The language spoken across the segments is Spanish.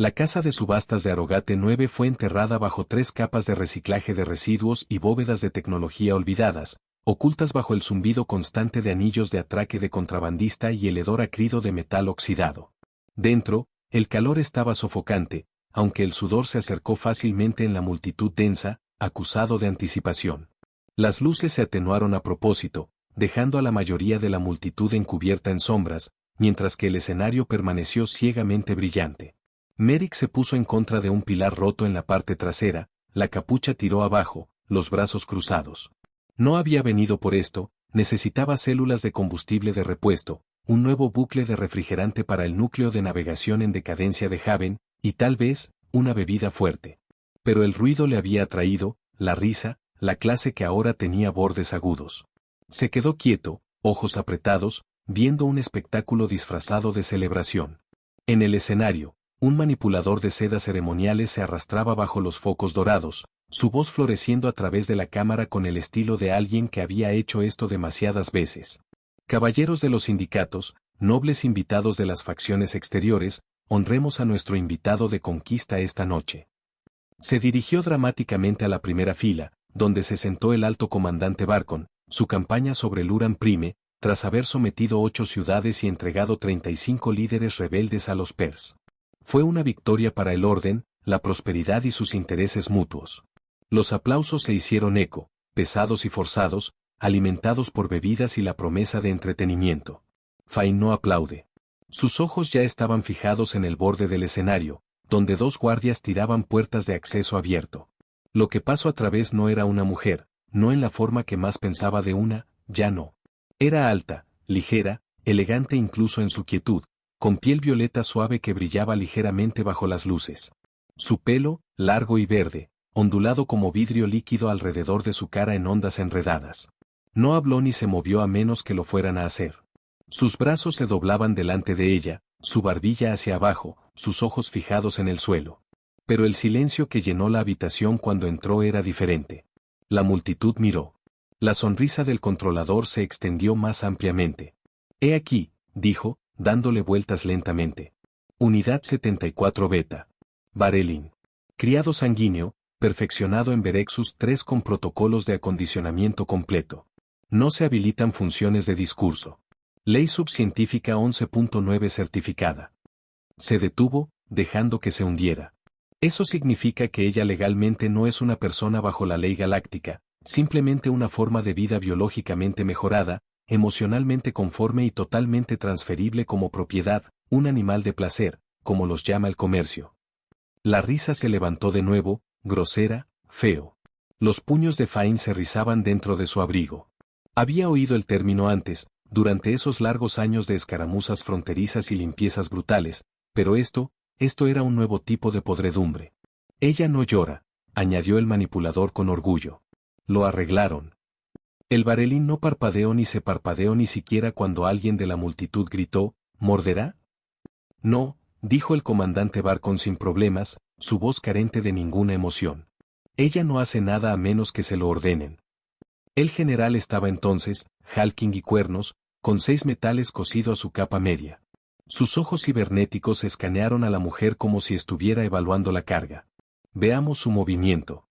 La casa de subastas de Arrogate 9 fue enterrada bajo 3 capas de reciclaje de residuos y bóvedas de tecnología olvidadas, ocultas bajo el zumbido constante de anillos de atraque de contrabandista y el hedor acrido de metal oxidado. Dentro, el calor estaba sofocante, aunque el sudor se acercó fácilmente en la multitud densa, acusado de anticipación. Las luces se atenuaron a propósito, dejando a la mayoría de la multitud encubierta en sombras, mientras que el escenario permaneció ciegamente brillante. Merrick se puso en contra de un pilar roto en la parte trasera, la capucha tiró abajo, los brazos cruzados. No había venido por esto, necesitaba células de combustible de repuesto, un nuevo bucle de refrigerante para el núcleo de navegación en decadencia de Haven, y tal vez, una bebida fuerte. Pero el ruido le había atraído, la risa, la clase que ahora tenía bordes agudos. Se quedó quieto, ojos apretados, viendo un espectáculo disfrazado de celebración. En el escenario, un manipulador de sedas ceremoniales se arrastraba bajo los focos dorados, su voz floreciendo a través de la cámara con el estilo de alguien que había hecho esto demasiadas veces. Caballeros de los sindicatos, nobles invitados de las facciones exteriores, honremos a nuestro invitado de conquista esta noche. Se dirigió dramáticamente a la primera fila, donde se sentó el alto comandante Barcon, su campaña sobre el Uran Prime, tras haber sometido 8 ciudades y entregado 35 líderes rebeldes a los Pers. Fue una victoria para el orden, la prosperidad y sus intereses mutuos. Los aplausos se hicieron eco, pesados y forzados, alimentados por bebidas y la promesa de entretenimiento. Fain no aplaude. Sus ojos ya estaban fijados en el borde del escenario, donde 2 guardias tiraban puertas de acceso abierto. Lo que pasó a través no era una mujer, no en la forma que más pensaba de una, ya no. Era alta, ligera, elegante incluso en su quietud, con piel violeta suave que brillaba ligeramente bajo las luces. Su pelo, largo y verde, ondulado como vidrio líquido alrededor de su cara en ondas enredadas. No habló ni se movió a menos que lo fueran a hacer. Sus brazos se doblaban delante de ella, su barbilla hacia abajo, sus ojos fijados en el suelo. Pero el silencio que llenó la habitación cuando entró era diferente. La multitud miró. La sonrisa del controlador se extendió más ampliamente. «He aquí», dijo, dándole vueltas lentamente. Unidad 74 Beta. Varelin. Criado sanguíneo, perfeccionado en Verexus 3 con protocolos de acondicionamiento completo. No se habilitan funciones de discurso. Ley subcientífica 11.9 certificada. Se detuvo, dejando que se hundiera. Eso significa que ella legalmente no es una persona bajo la ley galáctica, simplemente una forma de vida biológicamente mejorada, emocionalmente conforme y totalmente transferible como propiedad, un animal de placer, como los llama el comercio. La risa se levantó de nuevo, grosera, feo. Los puños de Fain se rizaban dentro de su abrigo. Había oído el término antes, durante esos largos años de escaramuzas fronterizas y limpiezas brutales, pero esto era un nuevo tipo de podredumbre. Ella no llora, añadió el manipulador con orgullo. Lo arreglaron. El Varelin no parpadeó ni se parpadeó ni siquiera cuando alguien de la multitud gritó, ¿morderá? No, dijo el comandante Barcon sin problemas, su voz carente de ninguna emoción. Ella no hace nada a menos que se lo ordenen. El general estaba entonces, Halking y cuernos, con 6 metales cosido a su capa media. Sus ojos cibernéticos escanearon a la mujer como si estuviera evaluando la carga. Veamos su movimiento.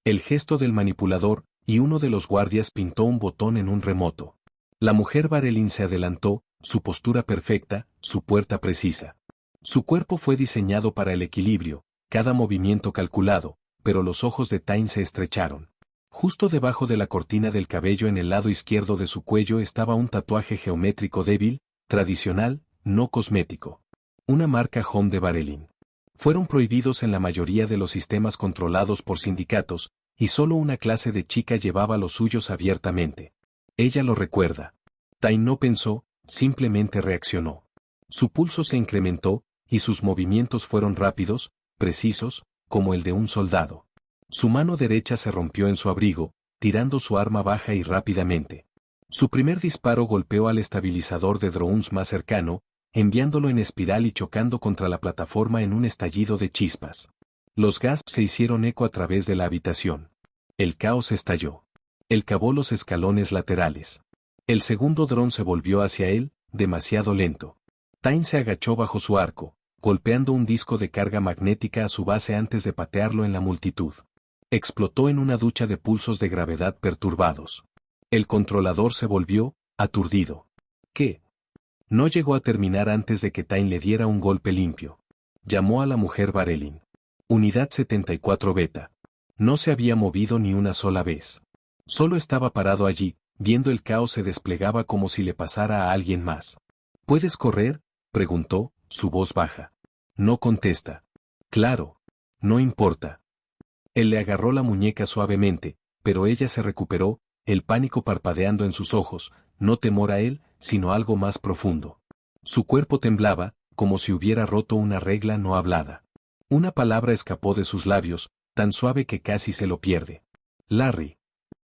El gesto del manipulador, y uno de los guardias pintó un botón en un remoto. La mujer Varelin se adelantó, su postura perfecta, su puerta precisa. Su cuerpo fue diseñado para el equilibrio, cada movimiento calculado, pero los ojos de Tain se estrecharon. Justo debajo de la cortina del cabello en el lado izquierdo de su cuello estaba un tatuaje geométrico débil, tradicional, no cosmético. Una marca Home de Varelin. Fueron prohibidos en la mayoría de los sistemas controlados por sindicatos, y solo una clase de chica llevaba los suyos abiertamente. Ella lo recuerda. Tain no pensó, simplemente reaccionó. Su pulso se incrementó, y sus movimientos fueron rápidos, precisos, como el de un soldado. Su mano derecha se rompió en su abrigo, tirando su arma baja y rápidamente. Su primer disparo golpeó al estabilizador de drones más cercano, enviándolo en espiral y chocando contra la plataforma en un estallido de chispas. Los gasps se hicieron eco a través de la habitación. El caos estalló. Él cavó los escalones laterales. El segundo dron se volvió hacia él, demasiado lento. Tain se agachó bajo su arco, golpeando un disco de carga magnética a su base antes de patearlo en la multitud. Explotó en una ducha de pulsos de gravedad perturbados. El controlador se volvió, aturdido. ¿Qué? No llegó a terminar antes de que Tain le diera un golpe limpio. Llamó a la mujer Varelin. Unidad 74 Beta. No se había movido ni una sola vez. Solo estaba parado allí, viendo el caos se desplegaba como si le pasara a alguien más. ¿Puedes correr?, preguntó, su voz baja. No contesta. Claro. No importa. Él le agarró la muñeca suavemente, pero ella se recuperó, el pánico parpadeando en sus ojos, no temor a él, sino algo más profundo. Su cuerpo temblaba, como si hubiera roto una regla no hablada. Una palabra escapó de sus labios, tan suave que casi se lo pierde. Larry.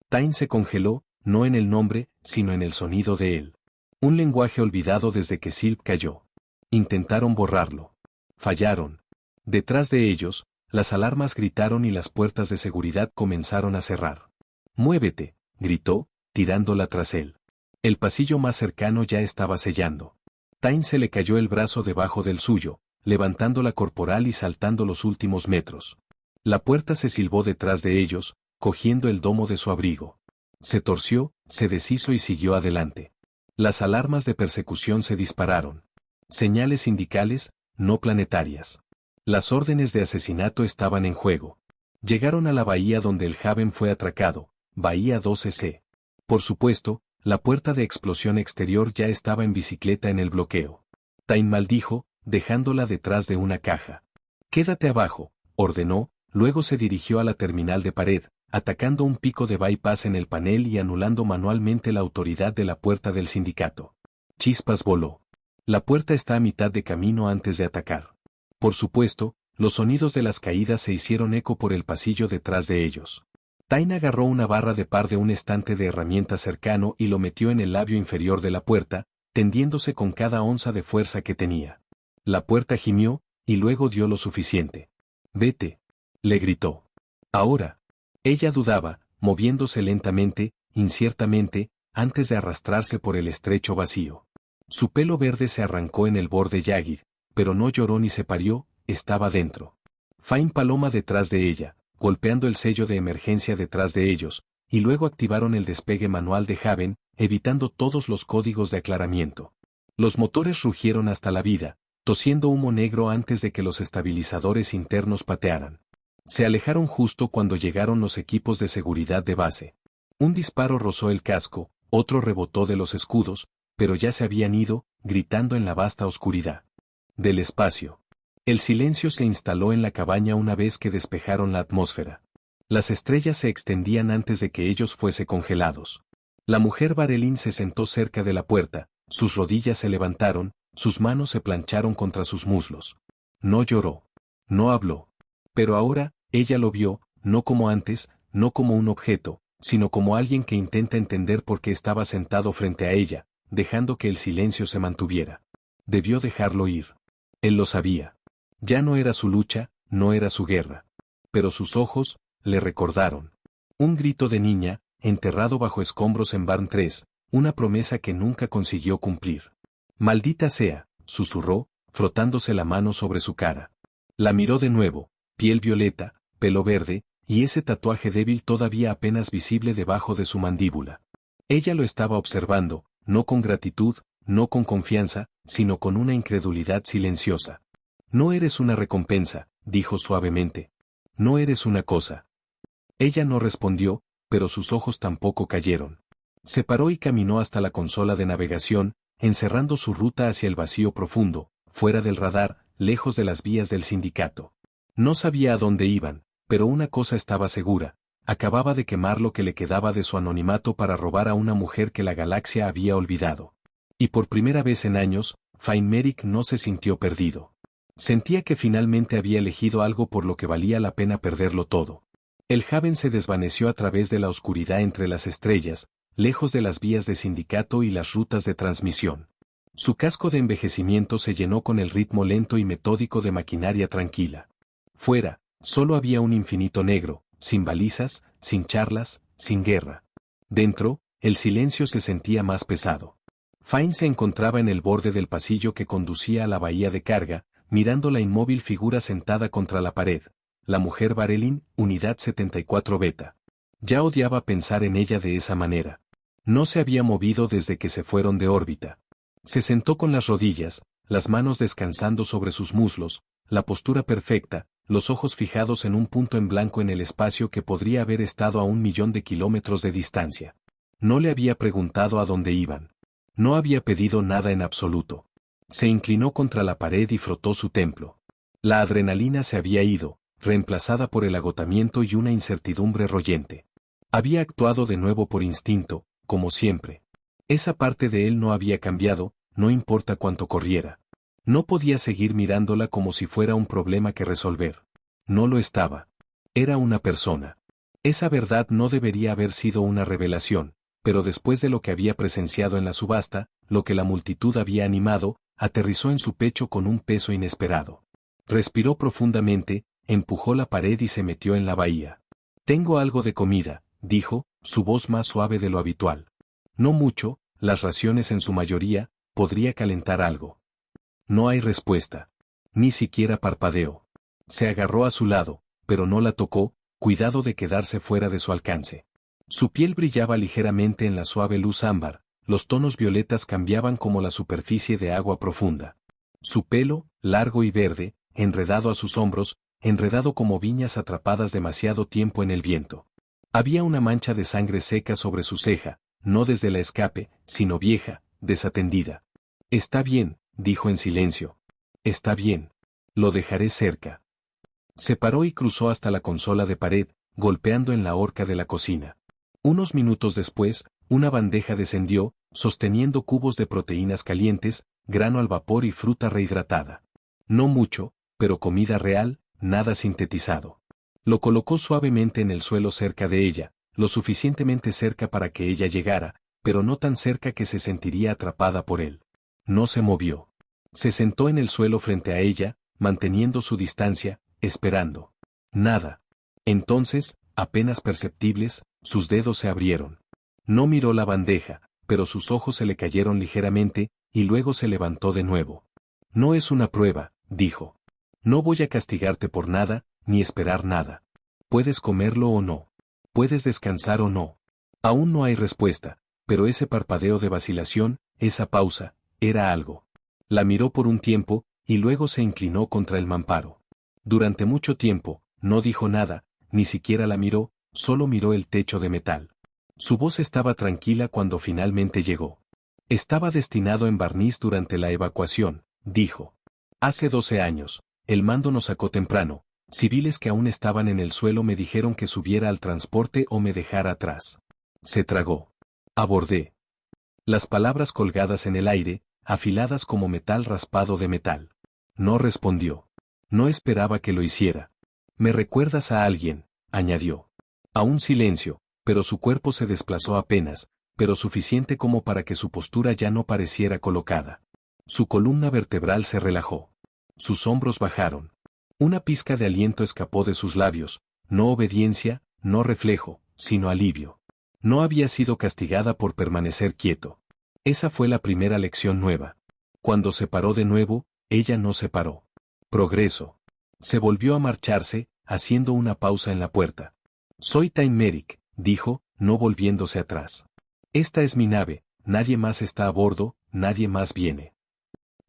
Tain se congeló, no en el nombre, sino en el sonido de él. Un lenguaje olvidado desde que Silp cayó. Intentaron borrarlo. Fallaron. Detrás de ellos, las alarmas gritaron y las puertas de seguridad comenzaron a cerrar. «Muévete», gritó, tirándola tras él. El pasillo más cercano ya estaba sellando. Tain se le cayó el brazo debajo del suyo, levantando la corporal y saltando los últimos metros. La puerta se silbó detrás de ellos, cogiendo el domo de su abrigo. Se torció, se deshizo y siguió adelante. Las alarmas de persecución se dispararon. Señales sindicales, no planetarias. Las órdenes de asesinato estaban en juego. Llegaron a la bahía donde el Haven fue atracado, Bahía 12C. Por supuesto, la puerta de explosión exterior ya estaba en bicicleta en el bloqueo. Tain maldijo, dejándola detrás de una caja. «Quédate abajo», ordenó, luego se dirigió a la terminal de pared, atacando un pico de bypass en el panel y anulando manualmente la autoridad de la puerta del sindicato. Chispas voló. La puerta está a mitad de camino antes de atacar. Por supuesto, los sonidos de las caídas se hicieron eco por el pasillo detrás de ellos. Tain agarró una barra de par de un estante de herramientas cercano y lo metió en el labio inferior de la puerta, tendiéndose con cada onza de fuerza que tenía. La puerta gimió, y luego dio lo suficiente. «Vete», le gritó. «Ahora». Ella dudaba, moviéndose lentamente, inciertamente, antes de arrastrarse por el estrecho vacío. Su pelo verde se arrancó en el borde Yagid, pero no lloró ni se parió, estaba dentro. Fine Paloma detrás de ella, golpeando el sello de emergencia detrás de ellos, y luego activaron el despegue manual de Haven, evitando todos los códigos de aclaramiento. Los motores rugieron hasta la vida, tosiendo humo negro antes de que los estabilizadores internos patearan. Se alejaron justo cuando llegaron los equipos de seguridad de base. Un disparo rozó el casco, otro rebotó de los escudos, pero ya se habían ido, gritando en la vasta oscuridad del espacio. El silencio se instaló en la cabaña una vez que despejaron la atmósfera. Las estrellas se extendían antes de que ellos fuese congelados. La mujer Varelin se sentó cerca de la puerta, sus rodillas se levantaron, sus manos se plancharon contra sus muslos. No lloró. No habló. Pero ahora, ella lo vio, no como antes, no como un objeto, sino como alguien que intenta entender por qué estaba sentado frente a ella, dejando que el silencio se mantuviera. Debió dejarlo ir. Él lo sabía. Ya no era su lucha, no era su guerra. Pero sus ojos, le recordaron. Un grito de niña, enterrado bajo escombros en Barn 3, una promesa que nunca consiguió cumplir. «Maldita sea», susurró, frotándose la mano sobre su cara. La miró de nuevo, piel violeta, pelo verde, y ese tatuaje débil todavía apenas visible debajo de su mandíbula. Ella lo estaba observando, no con gratitud, no con confianza, sino con una incredulidad silenciosa. «No eres una recompensa», dijo suavemente. «No eres una cosa». Ella no respondió, pero sus ojos tampoco cayeron. Se paró y caminó hasta la consola de navegación, encerrando su ruta hacia el vacío profundo, fuera del radar, lejos de las vías del sindicato. No sabía a dónde iban, pero una cosa estaba segura, acababa de quemar lo que le quedaba de su anonimato para robar a una mujer que la galaxia había olvidado. Y por primera vez en años, Fainmeric no se sintió perdido. Sentía que finalmente había elegido algo por lo que valía la pena perderlo todo. El Haven se desvaneció a través de la oscuridad entre las estrellas, lejos de las vías de sindicato y las rutas de transmisión. Su casco de envejecimiento se llenó con el ritmo lento y metódico de maquinaria tranquila. Fuera, solo había un infinito negro, sin balizas, sin charlas, sin guerra. Dentro, el silencio se sentía más pesado. Fine se encontraba en el borde del pasillo que conducía a la bahía de carga, mirando la inmóvil figura sentada contra la pared. La mujer Varelin, Unidad 74 Beta. Ya odiaba pensar en ella de esa manera. No se había movido desde que se fueron de órbita. Se sentó con las rodillas, las manos descansando sobre sus muslos, la postura perfecta, los ojos fijados en un punto en blanco en el espacio que podría haber estado a 1.000.000 de kilómetros de distancia. No le había preguntado a dónde iban. No había pedido nada en absoluto. Se inclinó contra la pared y frotó su templo. La adrenalina se había ido, reemplazada por el agotamiento y una incertidumbre royente. Había actuado de nuevo por instinto, como siempre. Esa parte de él no había cambiado, no importa cuánto corriera. No podía seguir mirándola como si fuera un problema que resolver. No lo estaba. Era una persona. Esa verdad no debería haber sido una revelación, pero después de lo que había presenciado en la subasta, lo que la multitud había animado, aterrizó en su pecho con un peso inesperado. Respiró profundamente, empujó la pared y se metió en la bahía. «Tengo algo de comida», dijo, su voz más suave de lo habitual. «No mucho, las raciones en su mayoría, podría calentar algo». No hay respuesta. Ni siquiera parpadeó. Se agarró a su lado, pero no la tocó, cuidado de quedarse fuera de su alcance. Su piel brillaba ligeramente en la suave luz ámbar, los tonos violetas cambiaban como la superficie de agua profunda. Su pelo, largo y verde, enredado a sus hombros, enredado como viñas atrapadas demasiado tiempo en el viento. Había una mancha de sangre seca sobre su ceja, no desde la escape, sino vieja, desatendida. «Está bien», dijo en silencio. «Está bien. Lo dejaré cerca». Se paró y cruzó hasta la consola de pared, golpeando en la horca de la cocina. Unos minutos después, una bandeja descendió, sosteniendo cubos de proteínas calientes, grano al vapor y fruta rehidratada. No mucho, pero comida real, nada sintetizado. Lo colocó suavemente en el suelo cerca de ella, lo suficientemente cerca para que ella llegara, pero no tan cerca que se sentiría atrapada por él. No se movió. Se sentó en el suelo frente a ella, manteniendo su distancia, esperando. Nada. Entonces, apenas perceptibles, sus dedos se abrieron. No miró la bandeja, pero sus ojos se le cayeron ligeramente, y luego se levantó de nuevo. «No es una prueba», dijo. «No voy a castigarte por nada, ni esperar nada. Puedes comerlo o no. Puedes descansar o no». Aún no hay respuesta, pero ese parpadeo de vacilación, esa pausa, era algo. La miró por un tiempo, y luego se inclinó contra el mamparo. Durante mucho tiempo, no dijo nada, ni siquiera la miró, solo miró el techo de metal. Su voz estaba tranquila cuando finalmente llegó. «Estaba destinado en barniz durante la evacuación», dijo. «Hace 12 años, el mando nos sacó temprano. Civiles que aún estaban en el suelo me dijeron que subiera al transporte o me dejara atrás. Se tragó. Abordé». Las palabras colgadas en el aire, afiladas como metal raspado de metal. No respondió. No esperaba que lo hiciera. «Me recuerdas a alguien», añadió. A un silencio, pero su cuerpo se desplazó apenas, pero suficiente como para que su postura ya no pareciera colocada. Su columna vertebral se relajó. Sus hombros bajaron. Una pizca de aliento escapó de sus labios, no obediencia, no reflejo, sino alivio. No había sido castigada por permanecer quieto. Esa fue la primera lección nueva. Cuando se paró de nuevo, ella no se paró. Progreso. Se volvió a marcharse, haciendo una pausa en la puerta. «Soy Time Merrick», dijo, no volviéndose atrás. «Esta es mi nave, nadie más está a bordo, nadie más viene».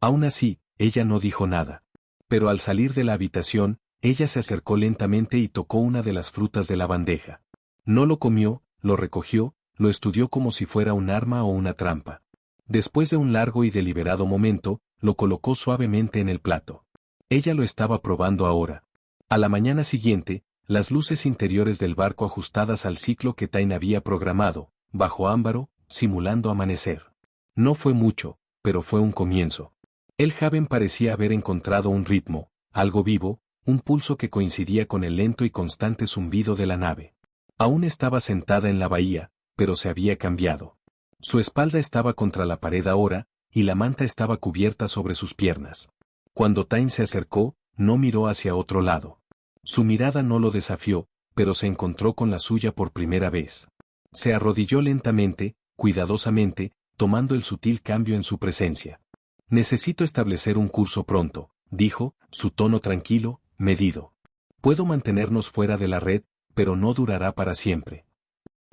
Aún así, ella no dijo nada. Pero al salir de la habitación, ella se acercó lentamente y tocó una de las frutas de la bandeja. No lo comió, lo recogió, lo estudió como si fuera un arma o una trampa. Después de un largo y deliberado momento, lo colocó suavemente en el plato. Ella lo estaba probando ahora. A la mañana siguiente, las luces interiores del barco ajustadas al ciclo que Tain había programado, bajo ámbaro, simulando amanecer. No fue mucho, pero fue un comienzo. El Haven parecía haber encontrado un ritmo, algo vivo, un pulso que coincidía con el lento y constante zumbido de la nave. Aún estaba sentada en la bahía, pero se había cambiado. Su espalda estaba contra la pared ahora, y la manta estaba cubierta sobre sus piernas. Cuando Tain se acercó, no miró hacia otro lado. Su mirada no lo desafió, pero se encontró con la suya por primera vez. Se arrodilló lentamente, cuidadosamente, tomando el sutil cambio en su presencia. «Necesito establecer un curso pronto», dijo, su tono tranquilo, medido. Puedo mantenernos fuera de la red, pero no durará para siempre.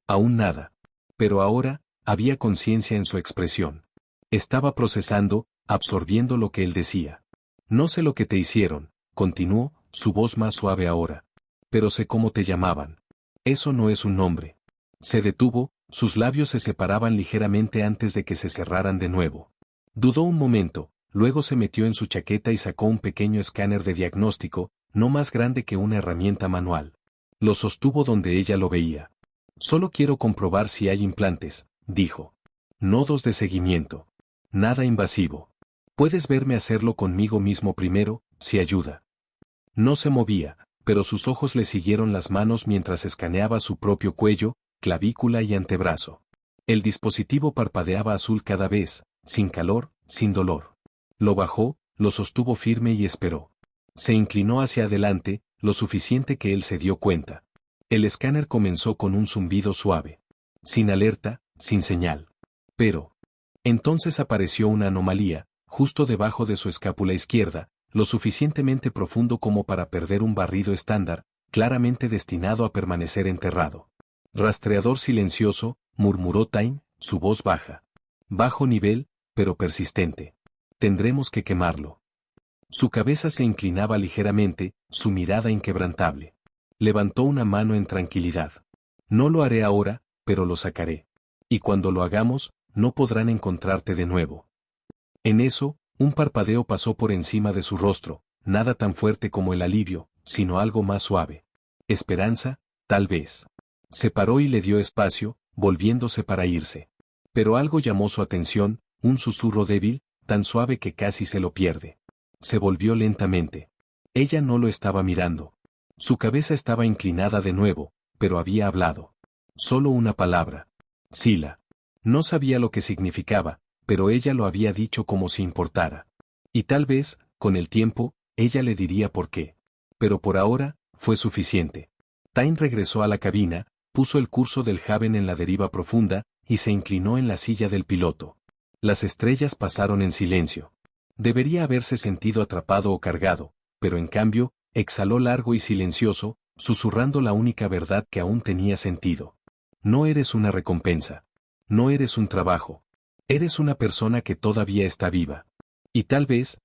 Aún nada. Pero ahora, había conciencia en su expresión. Estaba procesando, absorbiendo lo que él decía. No sé lo que te hicieron, continuó, su voz más suave ahora. Pero sé cómo te llamaban. Eso no es un nombre. Se detuvo, sus labios se separaban ligeramente antes de que se cerraran de nuevo. Dudó un momento, luego se metió en su chaqueta y sacó un pequeño escáner de diagnóstico, no más grande que una herramienta manual. Lo sostuvo donde ella lo veía. Solo quiero comprobar si hay implantes, dijo. Nodos de seguimiento. Nada invasivo. Puedes verme hacerlo conmigo mismo primero, si ayuda. No se movía, pero sus ojos le siguieron las manos mientras escaneaba su propio cuello, clavícula y antebrazo. El dispositivo parpadeaba azul cada vez, sin calor, sin dolor. Lo bajó, lo sostuvo firme y esperó. Se inclinó hacia adelante, lo suficiente que él se dio cuenta. El escáner comenzó con un zumbido suave. Sin alerta, sin señal. Pero entonces apareció una anomalía, justo debajo de su escápula izquierda, lo suficientemente profundo como para perder un barrido estándar, claramente destinado a permanecer enterrado. Rastreador silencioso, murmuró Tain, su voz baja. Bajo nivel, pero persistente. Tendremos que quemarlo. Su cabeza se inclinaba ligeramente, su mirada inquebrantable. Levantó una mano en tranquilidad. No lo haré ahora, pero lo sacaré. Y cuando lo hagamos, no podrán encontrarte de nuevo. En eso, un parpadeo pasó por encima de su rostro, nada tan fuerte como el alivio, sino algo más suave. Esperanza, tal vez. Se paró y le dio espacio, volviéndose para irse. Pero algo llamó su atención, un susurro débil, tan suave que casi se lo pierde. Se volvió lentamente. Ella no lo estaba mirando. Su cabeza estaba inclinada de nuevo, pero había hablado. Solo una palabra. Sila. No sabía lo que significaba, pero ella lo había dicho como si importara. Y tal vez, con el tiempo, ella le diría por qué. Pero por ahora, fue suficiente. Tain regresó a la cabina, puso el curso del Haven en la deriva profunda, y se inclinó en la silla del piloto. Las estrellas pasaron en silencio. Debería haberse sentido atrapado o cargado, pero en cambio, exhaló largo y silencioso, susurrando la única verdad que aún tenía sentido. No eres una recompensa. No eres un trabajo. Eres una persona que todavía está viva. Y tal vez,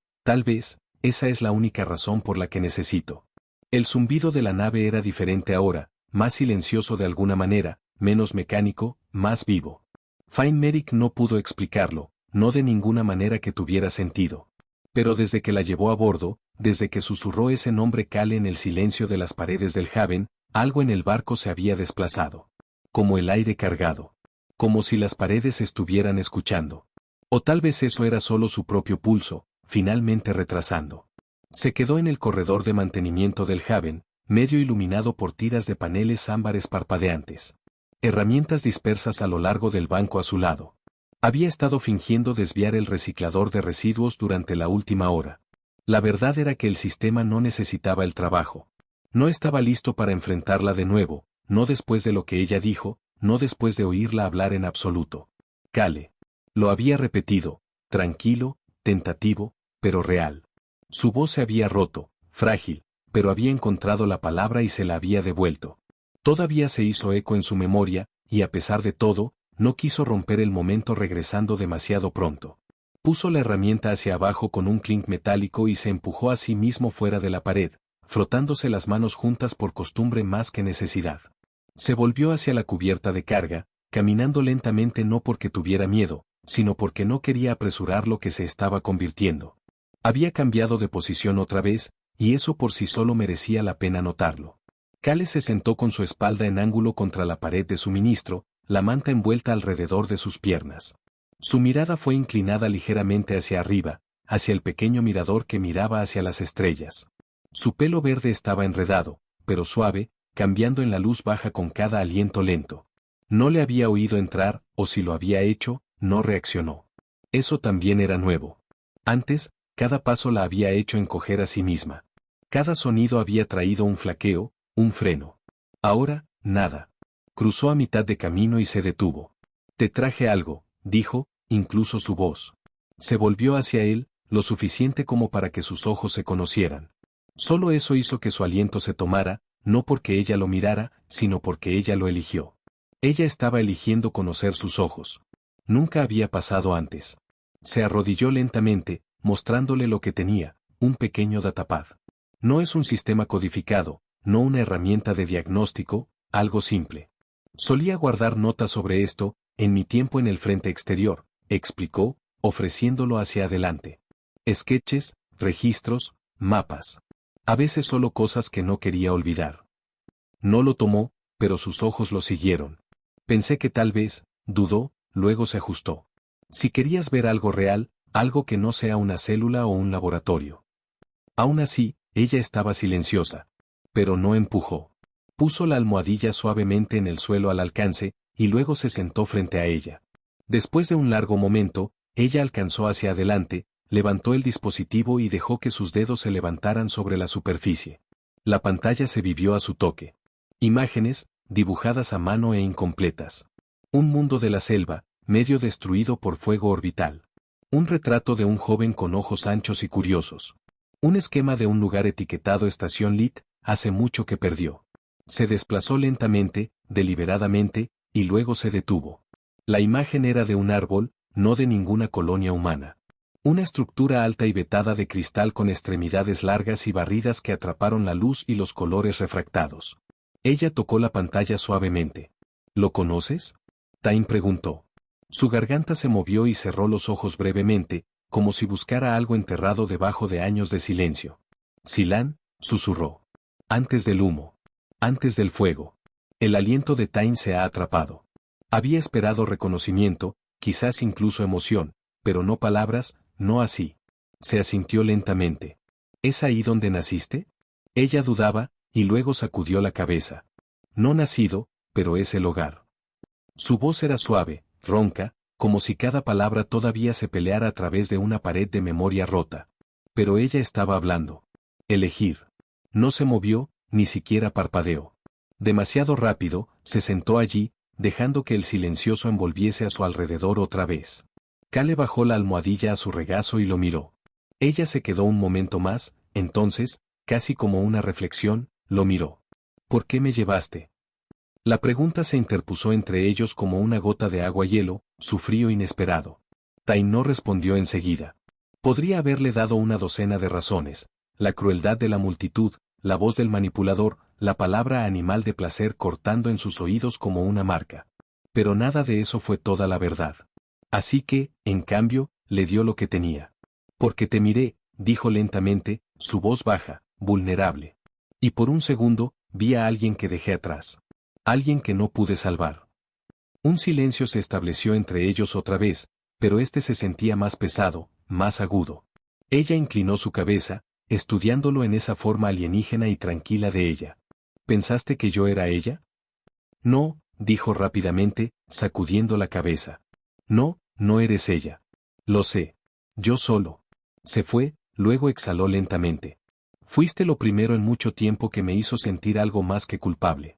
esa es la única razón por la que necesito. El zumbido de la nave era diferente ahora, más silencioso de alguna manera, menos mecánico, más vivo. Fine Merrick no pudo explicarlo, no de ninguna manera que tuviera sentido. Pero desde que la llevó a bordo, desde que susurró ese nombre Cale en el silencio de las paredes del Haven, algo en el barco se había desplazado. Como el aire cargado. Como si las paredes estuvieran escuchando. O tal vez eso era solo su propio pulso, finalmente retrasando. Se quedó en el corredor de mantenimiento del Haven, medio iluminado por tiras de paneles ámbares parpadeantes. Herramientas dispersas a lo largo del banco a su lado. Había estado fingiendo desviar el reciclador de residuos durante la última hora. La verdad era que el sistema no necesitaba el trabajo. No estaba listo para enfrentarla de nuevo, no después de lo que ella dijo, no después de oírla hablar en absoluto. Cale. Lo había repetido, tranquilo, tentativo, pero real. Su voz se había roto, frágil, pero había encontrado la palabra y se la había devuelto. Todavía se hizo eco en su memoria, y a pesar de todo, no quiso romper el momento regresando demasiado pronto. Puso la herramienta hacia abajo con un clink metálico y se empujó a sí mismo fuera de la pared, frotándose las manos juntas por costumbre más que necesidad. Se volvió hacia la cubierta de carga, caminando lentamente no porque tuviera miedo, sino porque no quería apresurar lo que se estaba convirtiendo. Había cambiado de posición otra vez, y eso por sí solo merecía la pena notarlo. Cale se sentó con su espalda en ángulo contra la pared de suministro, la manta envuelta alrededor de sus piernas. Su mirada fue inclinada ligeramente hacia arriba, hacia el pequeño mirador que miraba hacia las estrellas. Su pelo verde estaba enredado, pero suave, cambiando en la luz baja con cada aliento lento. No le había oído entrar, o si lo había hecho, no reaccionó. Eso también era nuevo. Antes, cada paso la había hecho encoger a sí misma. Cada sonido había traído un flaqueo, un freno. Ahora, nada. Cruzó a mitad de camino y se detuvo. Te traje algo, dijo, incluso su voz. Se volvió hacia él, lo suficiente como para que sus ojos se conocieran. Solo eso hizo que su aliento se tomara, no porque ella lo mirara, sino porque ella lo eligió. Ella estaba eligiendo conocer sus ojos. Nunca había pasado antes. Se arrodilló lentamente, mostrándole lo que tenía, un pequeño datapad. No es un sistema codificado, no una herramienta de diagnóstico, algo simple. Solía guardar notas sobre esto, en mi tiempo en el frente exterior, explicó, ofreciéndolo hacia adelante. Sketches, registros, mapas. A veces solo cosas que no quería olvidar. No lo tomó, pero sus ojos lo siguieron. Pensé que tal vez, dudó, luego se ajustó. Si querías ver algo real, algo que no sea una célula o un laboratorio. Aún así, ella estaba silenciosa. Pero no empujó. Puso la almohadilla suavemente en el suelo al alcance, y luego se sentó frente a ella. Después de un largo momento, ella alcanzó hacia adelante, levantó el dispositivo y dejó que sus dedos se levantaran sobre la superficie. La pantalla se vivió a su toque. Imágenes, dibujadas a mano e incompletas. Un mundo de la selva, medio destruido por fuego orbital. Un retrato de un joven con ojos anchos y curiosos. Un esquema de un lugar etiquetado Estación Lit, hace mucho que perdió. Se desplazó lentamente, deliberadamente, y luego se detuvo. La imagen era de un árbol, no de ninguna colonia humana. Una estructura alta y vetada de cristal con extremidades largas y barridas que atraparon la luz y los colores refractados. Ella tocó la pantalla suavemente. ¿Lo conoces? Tain preguntó. Su garganta se movió y cerró los ojos brevemente, como si buscara algo enterrado debajo de años de silencio. Silan, susurró. Antes del humo. Antes del fuego. El aliento de Tain se ha atrapado. Había esperado reconocimiento, quizás incluso emoción, pero no palabras, no así. Se asintió lentamente. ¿Es ahí donde naciste? Ella dudaba, y luego sacudió la cabeza. No nacido, pero es el hogar. Su voz era suave, ronca, como si cada palabra todavía se peleara a través de una pared de memoria rota. Pero ella estaba hablando. Elegir. No se movió, ni siquiera parpadeó. Demasiado rápido, se sentó allí, dejando que el silencioso envolviese a su alrededor otra vez. Kale bajó la almohadilla a su regazo y lo miró. Ella se quedó un momento más, entonces, casi como una reflexión, lo miró. ¿Por qué me llevaste? La pregunta se interpuso entre ellos como una gota de agua-hielo, su frío inesperado. Tain no respondió enseguida. Podría haberle dado una docena de razones: la crueldad de la multitud, la voz del manipulador, la palabra animal de placer cortando en sus oídos como una marca. Pero nada de eso fue toda la verdad. Así que, en cambio, le dio lo que tenía. Porque te miré, dijo lentamente, su voz baja, vulnerable. Y por un segundo, vi a alguien que dejé atrás. Alguien que no pude salvar. Un silencio se estableció entre ellos otra vez, pero este se sentía más pesado, más agudo. Ella inclinó su cabeza, estudiándolo en esa forma alienígena y tranquila de ella. ¿Pensaste que yo era ella? No, dijo rápidamente, sacudiendo la cabeza. No, no eres ella. Lo sé. Yo solo. Se fue, luego exhaló lentamente. Fuiste lo primero en mucho tiempo que me hizo sentir algo más que culpable.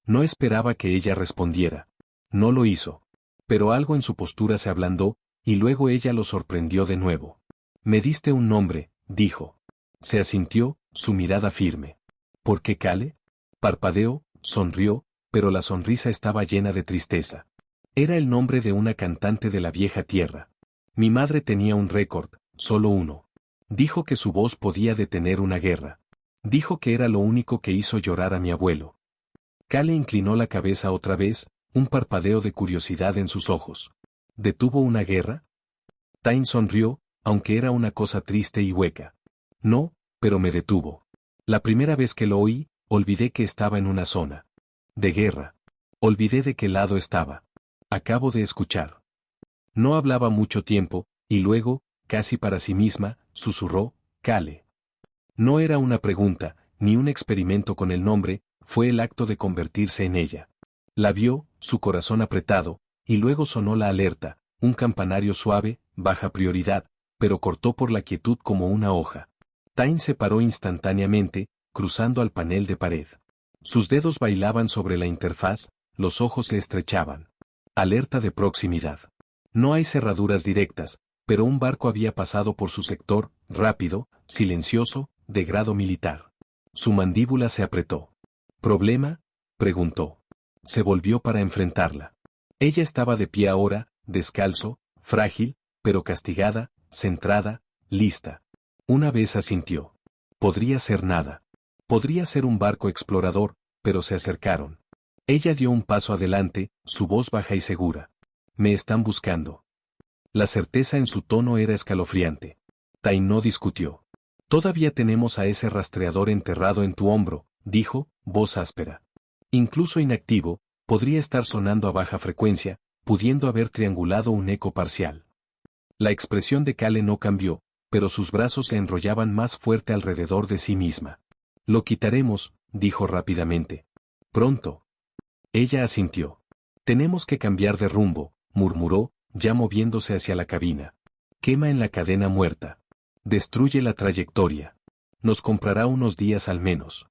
No esperaba que ella respondiera. No lo hizo. Pero algo en su postura se ablandó, y luego ella lo sorprendió de nuevo. Me diste un nombre, dijo. Se asintió, su mirada firme. ¿Por qué Kale? Parpadeó, sonrió, pero la sonrisa estaba llena de tristeza. Era el nombre de una cantante de la vieja tierra. Mi madre tenía un récord, solo uno. Dijo que su voz podía detener una guerra. Dijo que era lo único que hizo llorar a mi abuelo. Kale inclinó la cabeza otra vez, un parpadeo de curiosidad en sus ojos. ¿Detuvo una guerra? Tain sonrió, aunque era una cosa triste y hueca. No, pero me detuvo. La primera vez que lo oí, olvidé que estaba en una zona de guerra. Olvidé de qué lado estaba. Acabo de escuchar. No hablaba mucho tiempo, y luego, casi para sí misma, susurró, Kale. No era una pregunta, ni un experimento con el nombre, fue el acto de convertirse en ella. La vio, su corazón apretado, y luego sonó la alerta, un campanario suave, baja prioridad, pero cortó por la quietud como una hoja. Tain se paró instantáneamente, cruzando al panel de pared. Sus dedos bailaban sobre la interfaz, los ojos se estrechaban. Alerta de proximidad. No hay cerraduras directas, pero un barco había pasado por su sector, rápido, silencioso, de grado militar. Su mandíbula se apretó. ¿Problema?, preguntó. Se volvió para enfrentarla. Ella estaba de pie ahora, descalzo, frágil, pero castigada, centrada, lista. Una vez asintió. Podría ser nada. Podría ser un barco explorador, pero se acercaron. Ella dio un paso adelante, su voz baja y segura. Me están buscando. La certeza en su tono era escalofriante. Tai no discutió. Todavía tenemos a ese rastreador enterrado en tu hombro, dijo, voz áspera. Incluso inactivo, podría estar sonando a baja frecuencia, pudiendo haber triangulado un eco parcial. La expresión de Kale no cambió, pero sus brazos se enrollaban más fuerte alrededor de sí misma. Lo quitaremos, dijo rápidamente. Pronto. Ella asintió. Tenemos que cambiar de rumbo, murmuró, ya moviéndose hacia la cabina. Quema en la cadena muerta. Destruye la trayectoria. Nos comprará unos días al menos.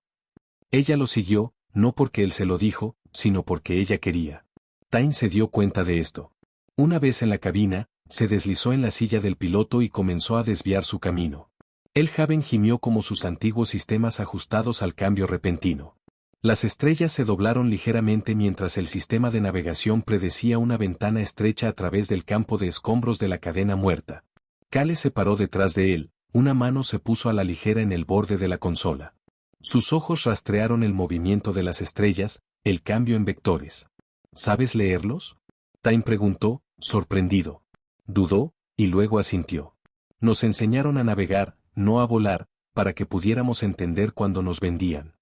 Ella lo siguió, no porque él se lo dijo, sino porque ella quería. Tain se dio cuenta de esto. Una vez en la cabina, se deslizó en la silla del piloto y comenzó a desviar su camino. El Haven gimió como sus antiguos sistemas ajustados al cambio repentino. Las estrellas se doblaron ligeramente mientras el sistema de navegación predecía una ventana estrecha a través del campo de escombros de la cadena muerta. Kale se paró detrás de él, una mano se puso a la ligera en el borde de la consola. Sus ojos rastrearon el movimiento de las estrellas, el cambio en vectores. ¿Sabes leerlos?, Time preguntó, sorprendido. Dudó, y luego asintió. Nos enseñaron a navegar, no a volar, para que pudiéramos entender cuando nos vendían.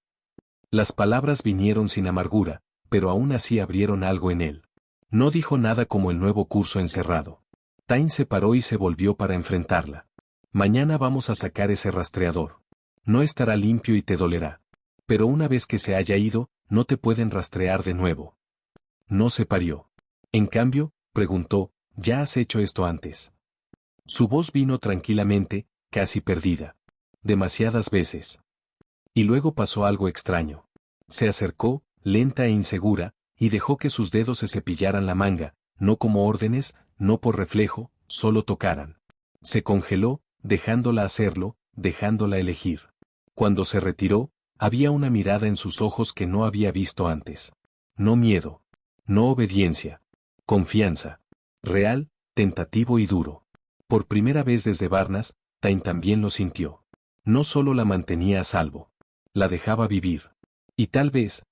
Las palabras vinieron sin amargura, pero aún así abrieron algo en él. No dijo nada como el nuevo curso encerrado. Time se paró y se volvió para enfrentarla. Mañana vamos a sacar ese rastreador. No estará limpio y te dolerá. Pero una vez que se haya ido, no te pueden rastrear de nuevo. No se parió. En cambio, preguntó, ¿ya has hecho esto antes? Su voz vino tranquilamente, casi perdida. Demasiadas veces. Y luego pasó algo extraño. Se acercó, lenta e insegura, y dejó que sus dedos se cepillaran la manga, no como órdenes, no por reflejo, solo tocaran. Se congeló, dejándola hacerlo, dejándola elegir. Cuando se retiró, había una mirada en sus ojos que no había visto antes. No miedo. No obediencia. Confianza. Real, tentativo y duro. Por primera vez desde Barnas, Tain también lo sintió. No solo la mantenía a salvo. La dejaba vivir. Y tal vez,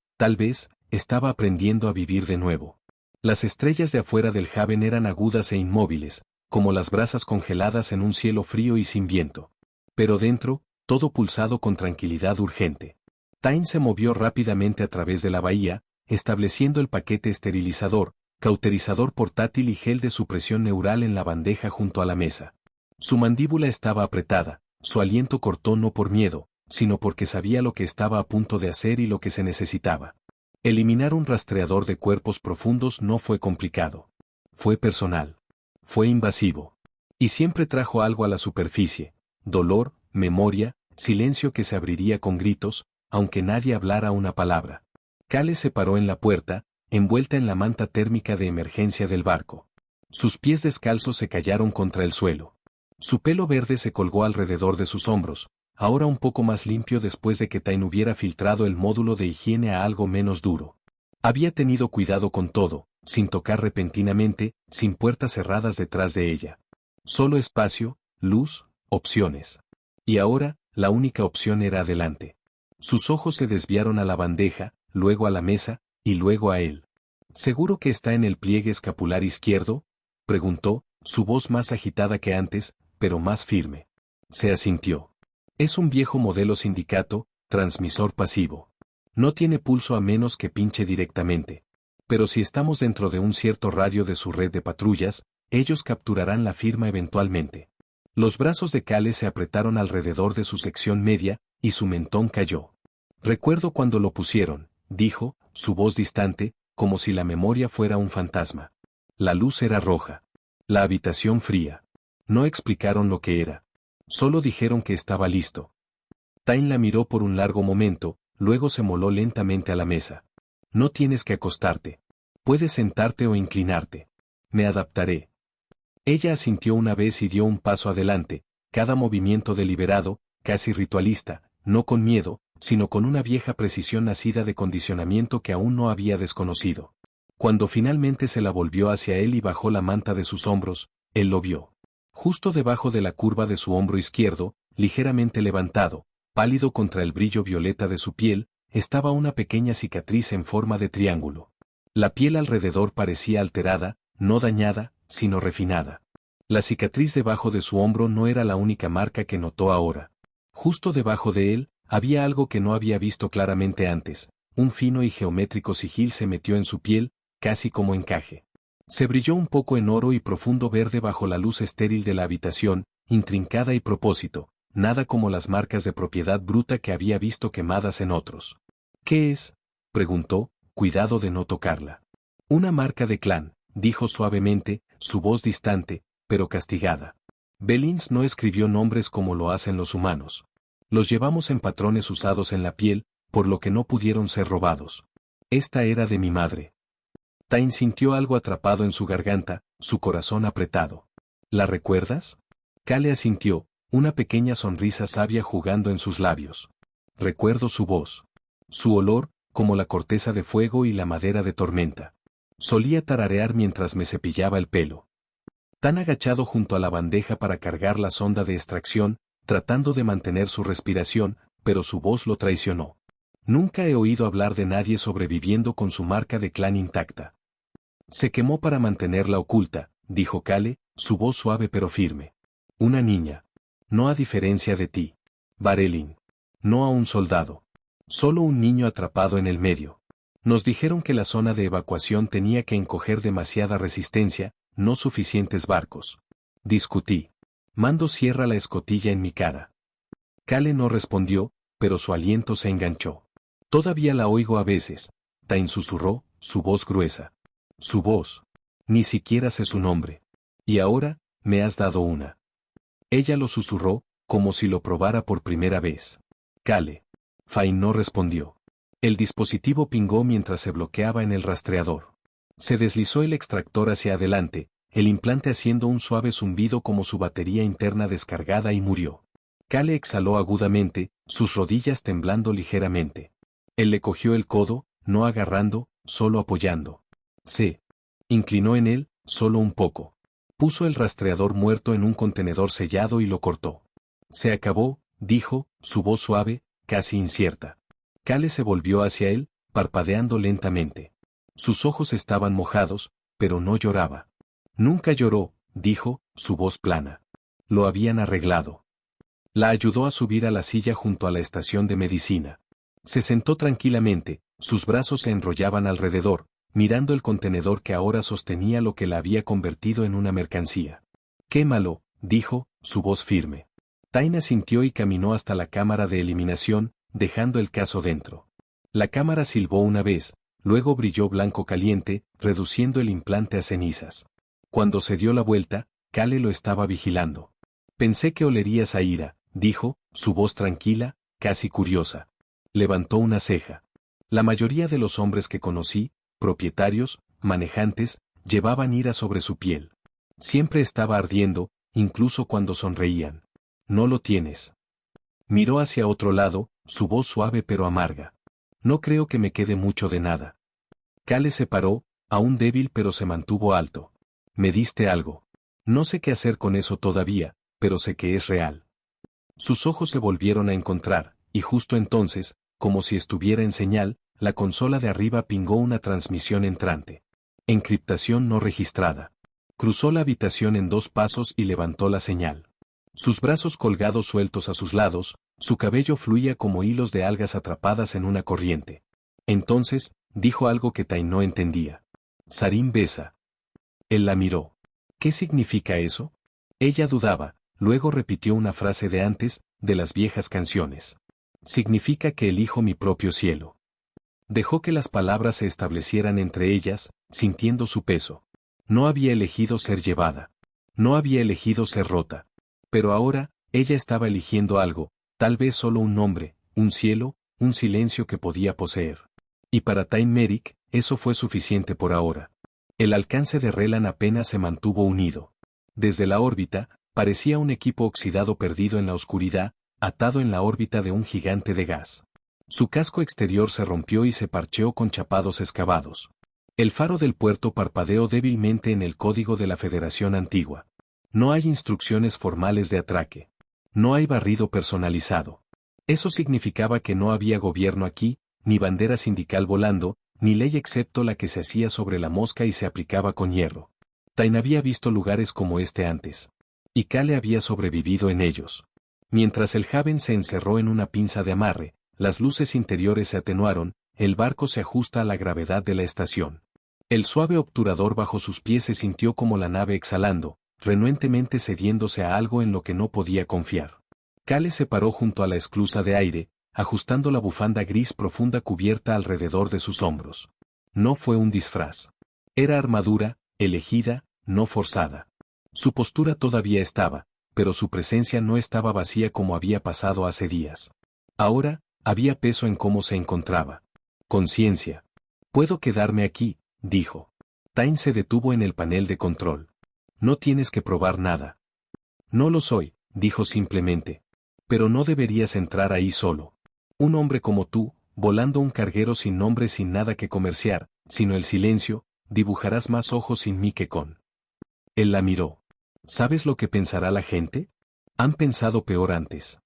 estaba aprendiendo a vivir de nuevo. Las estrellas de afuera del Haven eran agudas e inmóviles, como las brasas congeladas en un cielo frío y sin viento. Pero dentro, todo pulsado con tranquilidad urgente. Tain se movió rápidamente a través de la bahía, estableciendo el paquete esterilizador, cauterizador portátil y gel de supresión neural en la bandeja junto a la mesa. Su mandíbula estaba apretada, su aliento cortó no por miedo, sino porque sabía lo que estaba a punto de hacer y lo que se necesitaba. Eliminar un rastreador de cuerpos profundos no fue complicado. Fue personal. Fue invasivo. Y siempre trajo algo a la superficie: dolor, memoria, silencio que se abriría con gritos, aunque nadie hablara una palabra. Kale se paró en la puerta, envuelta en la manta térmica de emergencia del barco. Sus pies descalzos se callaron contra el suelo. Su pelo verde se colgó alrededor de sus hombros, ahora un poco más limpio después de que Tain hubiera filtrado el módulo de higiene a algo menos duro. Había tenido cuidado con todo, sin tocar repentinamente, sin puertas cerradas detrás de ella. Solo espacio, luz, opciones. Y ahora, la única opción era adelante. Sus ojos se desviaron a la bandeja, luego a la mesa, y luego a él. ¿Seguro que está en el pliegue escapular izquierdo?, preguntó, su voz más agitada que antes, pero más firme. Se asintió. Es un viejo modelo sindicato, transmisor pasivo. No tiene pulso a menos que pinche directamente. Pero si estamos dentro de un cierto radio de su red de patrullas, ellos capturarán la firma eventualmente. Los brazos de Kale se apretaron alrededor de su sección media, y su mentón cayó. Recuerdo cuando lo pusieron, dijo, su voz distante, como si la memoria fuera un fantasma. La luz era roja. La habitación fría. No explicaron lo que era. Solo dijeron que estaba listo. Tain la miró por un largo momento, luego se moló lentamente a la mesa. No tienes que acostarte. Puedes sentarte o inclinarte. Me adaptaré. Ella asintió una vez y dio un paso adelante, cada movimiento deliberado, casi ritualista, no con miedo, sino con una vieja precisión nacida de condicionamiento que aún no había desconocido. Cuando finalmente se la volvió hacia él y bajó la manta de sus hombros, él lo vio. Justo debajo de la curva de su hombro izquierdo, ligeramente levantado, pálido contra el brillo violeta de su piel, estaba una pequeña cicatriz en forma de triángulo. La piel alrededor parecía alterada, no dañada, sino refinada. La cicatriz debajo de su hombro no era la única marca que notó ahora. Justo debajo de él, había algo que no había visto claramente antes. Un fino y geométrico sigil se metió en su piel, casi como encaje. Se brilló un poco en oro y profundo verde bajo la luz estéril de la habitación, intrincada y propósito, nada como las marcas de propiedad bruta que había visto quemadas en otros. ¿Qué es?, preguntó, cuidado de no tocarla. Una marca de clan, dijo suavemente, su voz distante, pero castigada. Bellins no escribió nombres como lo hacen los humanos. Los llevamos en patrones usados en la piel, por lo que no pudieron ser robados. Esta era de mi madre. Tain sintió algo atrapado en su garganta, su corazón apretado. ¿La recuerdas? Kale asintió, una pequeña sonrisa sabia jugando en sus labios. Recuerdo su voz. Su olor, como la corteza de fuego y la madera de tormenta. Solía tararear mientras me cepillaba el pelo. Tan agachado junto a la bandeja para cargar la sonda de extracción, tratando de mantener su respiración, pero su voz lo traicionó. Nunca he oído hablar de nadie sobreviviendo con su marca de clan intacta. Se quemó para mantenerla oculta, dijo Kale, su voz suave pero firme. Una niña. No a diferencia de ti. Varelin. No a un soldado. Solo un niño atrapado en el medio. Nos dijeron que la zona de evacuación tenía que encoger demasiada resistencia, no suficientes barcos. Discutí. Mando cierra la escotilla en mi cara. Kale no respondió, pero su aliento se enganchó. Todavía la oigo a veces. Tain susurró, su voz gruesa. Su voz. Ni siquiera sé su nombre. Y ahora, me has dado una. Ella lo susurró, como si lo probara por primera vez. Kale. Fain no respondió. El dispositivo pingó mientras se bloqueaba en el rastreador. Se deslizó el extractor hacia adelante, el implante haciendo un suave zumbido como su batería interna descargada y murió. Kale exhaló agudamente, sus rodillas temblando ligeramente. Él le cogió el codo, no agarrando, solo apoyando. Se inclinó en él, solo un poco. Puso el rastreador muerto en un contenedor sellado y lo cortó. Se acabó, dijo, su voz suave, casi incierta. Kale se volvió hacia él, parpadeando lentamente. Sus ojos estaban mojados, pero no lloraba. Nunca lloró, dijo, su voz plana. Lo habían arreglado. La ayudó a subir a la silla junto a la estación de medicina. Se sentó tranquilamente, sus brazos se enrollaban alrededor, mirando el contenedor que ahora sostenía lo que la había convertido en una mercancía. Quémalo, dijo, su voz firme. Tain asintió y caminó hasta la cámara de eliminación, dejando el caso dentro. La cámara silbó una vez, luego brilló blanco caliente, reduciendo el implante a cenizas. Cuando se dio la vuelta, Kale lo estaba vigilando. Pensé que olerías a ira, dijo, su voz tranquila, casi curiosa. Levantó una ceja. La mayoría de los hombres que conocí, propietarios, manejantes, llevaban ira sobre su piel. Siempre estaba ardiendo, incluso cuando sonreían. No lo tienes. Miró hacia otro lado, su voz suave pero amarga. No creo que me quede mucho de nada. Kale se paró, aún débil pero se mantuvo alto. Me diste algo. No sé qué hacer con eso todavía, pero sé que es real. Sus ojos se volvieron a encontrar, y justo entonces, como si estuviera en señal, la consola de arriba pingó una transmisión entrante. Encriptación no registrada. Cruzó la habitación en 2 pasos y levantó la señal. Sus brazos colgados sueltos a sus lados, su cabello fluía como hilos de algas atrapadas en una corriente. Entonces, dijo algo que Tain no entendía. Sarim besa. Él la miró. ¿Qué significa eso? Ella dudaba, luego repitió una frase de antes, de las viejas canciones. Significa que elijo mi propio cielo. Dejó que las palabras se establecieran entre ellas, sintiendo su peso. No había elegido ser llevada. No había elegido ser rota. Pero ahora, ella estaba eligiendo algo, tal vez solo un nombre, un cielo, un silencio que podía poseer. Y para Tain Merrick, eso fue suficiente por ahora. El alcance de Relan apenas se mantuvo unido. Desde la órbita, parecía un equipo oxidado perdido en la oscuridad, atado en la órbita de un gigante de gas. Su casco exterior se rompió y se parcheó con chapados excavados. El faro del puerto parpadeó débilmente en el código de la Federación Antigua. No hay instrucciones formales de atraque. No hay barrido personalizado. Eso significaba que no había gobierno aquí, ni bandera sindical volando, ni ley excepto la que se hacía sobre la mosca y se aplicaba con hierro. Tain había visto lugares como este antes. Y Kale había sobrevivido en ellos. Mientras el Haven se encerró en una pinza de amarre, las luces interiores se atenuaron, el barco se ajusta a la gravedad de la estación. El suave obturador bajo sus pies se sintió como la nave exhalando, renuentemente cediéndose a algo en lo que no podía confiar. Kale se paró junto a la esclusa de aire, ajustando la bufanda gris profunda cubierta alrededor de sus hombros. No fue un disfraz. Era armadura, elegida, no forzada. Su postura todavía estaba, pero su presencia no estaba vacía como había pasado hace días. Ahora, había peso en cómo se encontraba. Conciencia. Puedo quedarme aquí, dijo. Tain se detuvo en el panel de control. No tienes que probar nada. No lo soy, dijo simplemente. Pero no deberías entrar ahí solo. Un hombre como tú, volando un carguero sin nombre sin nada que comerciar, sino el silencio, dibujarás más ojos sin mí que con. Él la miró. ¿Sabes lo que pensará la gente? Han pensado peor antes.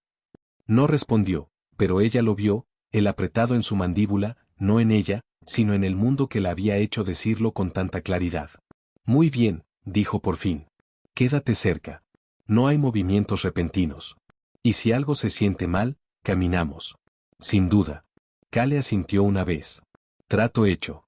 No respondió, pero ella lo vio, el apretado en su mandíbula, no en ella, sino en el mundo que la había hecho decirlo con tanta claridad. Muy bien, dijo por fin. Quédate cerca. No hay movimientos repentinos. Y si algo se siente mal, caminamos. Sin duda. Kale asintió una vez. Trato hecho.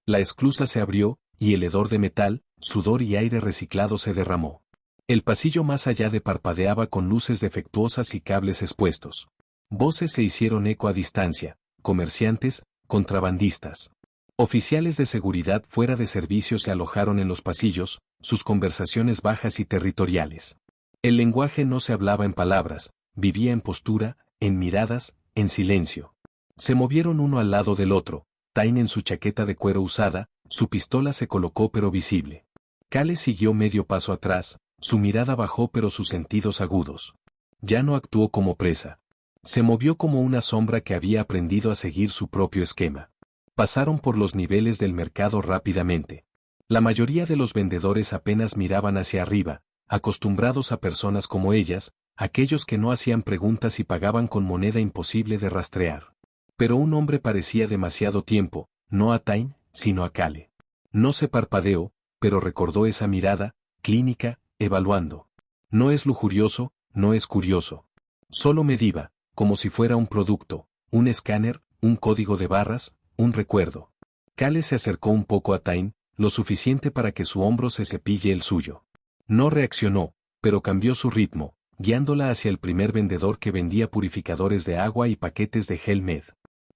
La esclusa se abrió, y el hedor de metal, sudor y aire reciclado se derramó. El pasillo más allá de parpadeaba con luces defectuosas y cables expuestos. Voces se hicieron eco a distancia, comerciantes, contrabandistas. Oficiales de seguridad fuera de servicio se alojaron en los pasillos, sus conversaciones bajas y territoriales. El lenguaje no se hablaba en palabras, vivía en postura, en miradas, en silencio. Se movieron uno al lado del otro, Tain en su chaqueta de cuero usada, su pistola se colocó pero visible. Kale siguió medio paso atrás, su mirada bajó pero sus sentidos agudos. Ya no actuó como presa. Se movió como una sombra que había aprendido a seguir su propio esquema. Pasaron por los niveles del mercado rápidamente. La mayoría de los vendedores apenas miraban hacia arriba, acostumbrados a personas como ellas, aquellos que no hacían preguntas y pagaban con moneda imposible de rastrear. Pero un hombre parecía demasiado tiempo, no a Tain, sino a Kale. No se parpadeó, pero recordó esa mirada, clínica, evaluando. No es lujurioso, no es curioso. Solo mediva, como si fuera un producto, un escáner, un código de barras, un recuerdo. Kale se acercó un poco a Tain, lo suficiente para que su hombro se cepille el suyo. No reaccionó, pero cambió su ritmo, guiándola hacia el primer vendedor que vendía purificadores de agua y paquetes de gel med.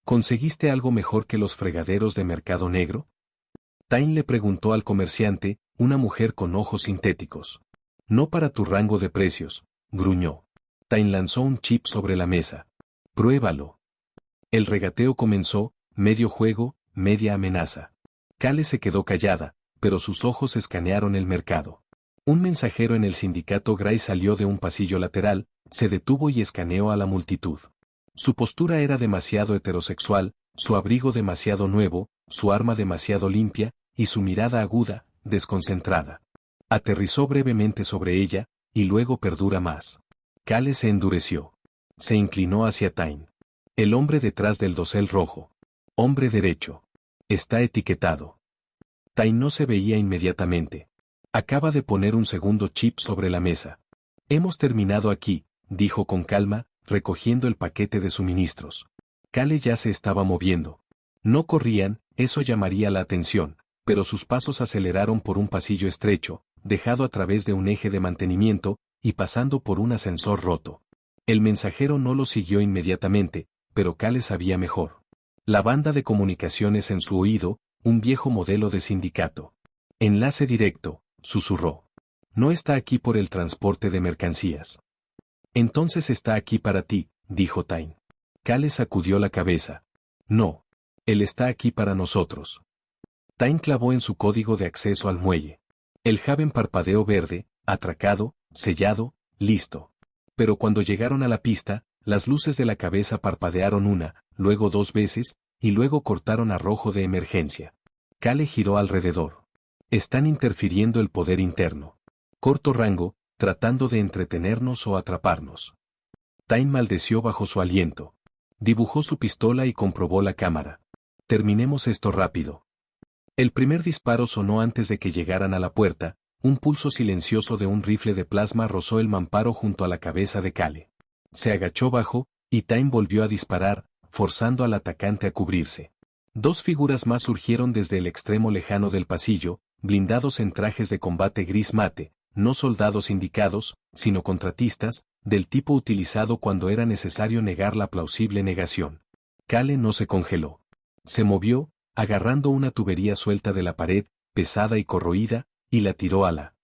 ¿Conseguiste algo mejor que los fregaderos de mercado negro? Tain le preguntó al comerciante, una mujer con ojos sintéticos. No para tu rango de precios, gruñó. Tain lanzó un chip sobre la mesa. Pruébalo. El regateo comenzó, medio juego, media amenaza. Kale se quedó callada, pero sus ojos escanearon el mercado. Un mensajero en el sindicato Gray salió de un pasillo lateral, se detuvo y escaneó a la multitud. Su postura era demasiado heterosexual, su abrigo demasiado nuevo, su arma demasiado limpia, y su mirada aguda, desconcentrada. Aterrizó brevemente sobre ella, y luego perdura más. Kale se endureció. Se inclinó hacia Tain. El hombre detrás del dosel rojo. Hombre derecho. Está etiquetado. Tain no se veía inmediatamente. Acaba de poner un segundo chip sobre la mesa. Hemos terminado aquí, dijo con calma, recogiendo el paquete de suministros. Kale ya se estaba moviendo. No corrían, eso llamaría la atención, pero sus pasos aceleraron por un pasillo estrecho, dejado a través de un eje de mantenimiento, y pasando por un ascensor roto. El mensajero no lo siguió inmediatamente, pero Kale sabía mejor. La banda de comunicaciones en su oído, un viejo modelo de sindicato. Enlace directo, susurró. No está aquí por el transporte de mercancías. Entonces está aquí para ti, dijo Tain. Kale sacudió la cabeza. No. Él está aquí para nosotros. Tain clavó en su código de acceso al muelle. El Haven parpadeó verde, Atracado, sellado, listo. Pero cuando llegaron a la pista, las luces de la cabeza parpadearon una, luego 2 veces, y luego cortaron a rojo de emergencia. Cale giró alrededor. Están interfiriendo el poder interno. Corto rango, tratando de entretenernos o atraparnos. Time maldeció bajo su aliento. Dibujó su pistola y comprobó la cámara. Terminemos esto rápido. El primer disparo sonó antes de que llegaran a la puerta. Un pulso silencioso de un rifle de plasma rozó el mamparo junto a la cabeza de Cale. Se agachó bajo, y Time volvió a disparar, forzando al atacante a cubrirse. 2 figuras más surgieron desde el extremo lejano del pasillo, blindados en trajes de combate gris mate, no soldados indicados, sino contratistas, del tipo utilizado cuando era necesario negar la plausible negación. Cale no se congeló. Se movió, agarrando una tubería suelta de la pared, pesada y corroída, y la tiró a la